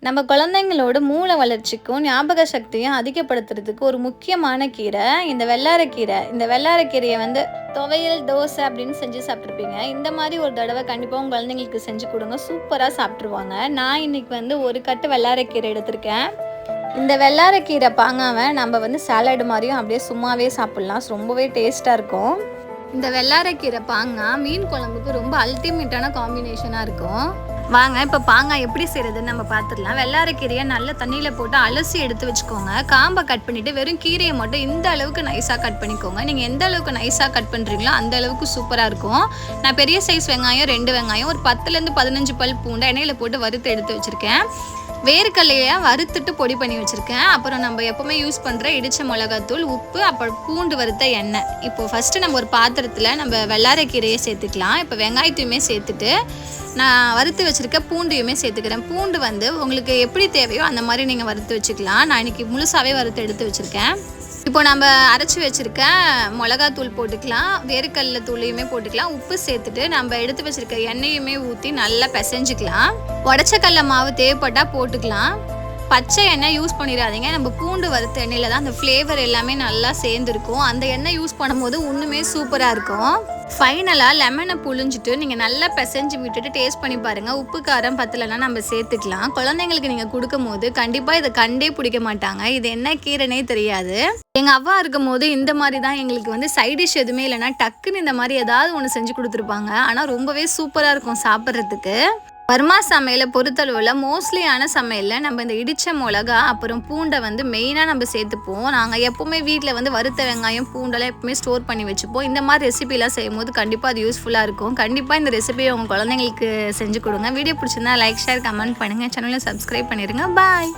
நம்ம குழந்தைங்களோட மூளை வளர்ச்சிக்கும் ஞாபக சக்தியும் அதிகப்படுத்துறதுக்கு ஒரு முக்கியமான கீரை இந்த வெள்ளாரக்கீரை. இந்த வெள்ளாரக்கீரையை வந்து துவையல், தோசை அப்படின்னு செஞ்சு சாப்பிட்ருப்பீங்க. இந்த மாதிரி ஒரு தடவை கண்டிப்பாக உங்கள் குழந்தைங்களுக்கு செஞ்சு கொடுங்க, சூப்பராக சாப்பிட்ருவாங்க. நான் இன்னைக்கு வந்து ஒரு கட்டு வெள்ளாரக்கீரை எடுத்திருக்கேன். இந்த வெள்ளாரக்கீரை பாங்காவை நம்ம வந்து சாலடு மாதிரியும் அப்படியே சும்மாவே சாப்பிட்லாம், ரொம்பவே டேஸ்ட்டாக இருக்கும். இந்த வெள்ளாரக்கீரை பாங்கா மீன் குழம்புக்கு ரொம்ப அல்டிமேட்டான காம்பினேஷனாக இருக்கும். வாங்க இப்போ பாங்காய் எப்படி செய்கிறதுன்னு நம்ம பார்த்துடலாம். வெள்ளாரக்கீரையை நல்ல தண்ணியில் போட்டு அலசி எடுத்து வச்சுக்கோங்க. காம்பை கட் பண்ணிவிட்டு வெறும் கீரையை மட்டும் இந்த அளவுக்கு நைஸாக கட் பண்ணிக்கோங்க. நீங்கள் எந்த அளவுக்கு நைஸாக கட் பண்ணுறீங்களோ அந்த அளவுக்கு சூப்பராக இருக்கும். நான் பெரிய சைஸ் வெங்காயம் 2 வெங்காயம், ஒரு 10லேருந்து 15 பல் பூண்டை எண்ணெயில் போட்டு வறுத்து எடுத்து வச்சுருக்கேன். வேர்க்கடலையை வறுத்துட்டு பொடி பண்ணி வச்சுருக்கேன். அப்புறம் நம்ம எப்போவுமே யூஸ் பண்ணுற இடித்த மிளகாத்தூள், உப்பு, அப்புறம் பூண்டு வறுத்த எண்ணெய். இப்போது ஃபஸ்ட்டு நம்ம ஒரு பாத்திரத்தில் நம்ம வெள்ளாரக்கீரையை சேர்த்துக்கலாம். இப்போ வெங்காயத்தையுமே சேர்த்துட்டு நான் வறுத்து வச்சுருக்க பூண்டையுமே சேர்த்துக்கிறேன். பூண்டு வந்து உங்களுக்கு எப்படி தேவையோ அந்த மாதிரி நீங்கள் வறுத்து வச்சுக்கலாம். நான் இன்றைக்கி முழுசாகவே வறுத்து எடுத்து வச்சுருக்கேன். இப்போ நம்ம அரைச்சி வச்சுருக்க மிளகாத்தூள் போட்டுக்கலாம், வேர்க்கடலை தூளையுமே போட்டுக்கலாம், உப்பு சேர்த்துட்டு நம்ம எடுத்து வச்சுருக்க எண்ணெயுமே ஊற்றி நல்லா பிசைஞ்சிக்கலாம். உடச்ச கடலை மாவு தேவைப்பட்டால் போட்டுக்கலாம். பச்சை எண்ணெய் யூஸ் பண்ணிடாதீங்க. நம்ம பூண்டு வறுத்த எண்ணெயில் தான் அந்த ஃப்ளேவர் எல்லாமே நல்லா சேர்ந்துருக்கும். அந்த எண்ணெய் யூஸ் பண்ணும்போது இன்னுமே சூப்பராக இருக்கும். ஃபைனலாக லெமனை புழிஞ்சிட்டு நீங்கள் நல்லா பிசைஞ்சு விட்டுட்டு டேஸ்ட் பண்ணி பாருங்கள். உப்பு காரம் பத்தலைன்னா நம்ம சேர்த்துக்கலாம். குழந்தைங்களுக்கு நீங்கள் கொடுக்கும் போது கண்டிப்பாக இதை கண்டே பிடிக்க மாட்டாங்க. இது என்ன கீரைனே தெரியாது. எங்கள் அவ்வா இருக்கும் போது இந்த மாதிரி தான் எங்களுக்கு வந்து சைடிஷ் எதுவுமே இல்லைன்னா டக்குன்னு இந்த மாதிரி ஏதாவது ஒன்று செஞ்சு கொடுத்துருப்பாங்க. ஆனால் ரொம்பவே சூப்பராக இருக்கும் சாப்பிட்றதுக்கு. வர்மா சமையலை பொறுத்தளவில் மோஸ்ட்லியான சமையலில் நம்ம இந்த இடித்த மிளகா அப்புறம் பூண்டை வந்து மெயினாக நம்ம சேர்த்துப்போம். நாங்கள் எப்போவுமே வீட்டில் வந்து வறுத்த வெங்காயம், பூண்டெல்லாம் எப்பவுமே ஸ்டோர் பண்ணி வச்சுப்போம். இந்த மாதிரி ரெசிபிலாம் செய்யும் போது கண்டிப்பாக அது யூஸ்ஃபுல்லாக இருக்கும். கண்டிப்பாக இந்த ரெசிபியை உங்கள் குழந்தைங்களுக்கு செஞ்சு கொடுங்க. வீடியோ பிடிச்சிருந்தா லைக், ஷேர், கமெண்ட் பண்ணுங்கள். சேனலை சப்ஸ்கிரைப் பண்ணிடுங்க. பாய்.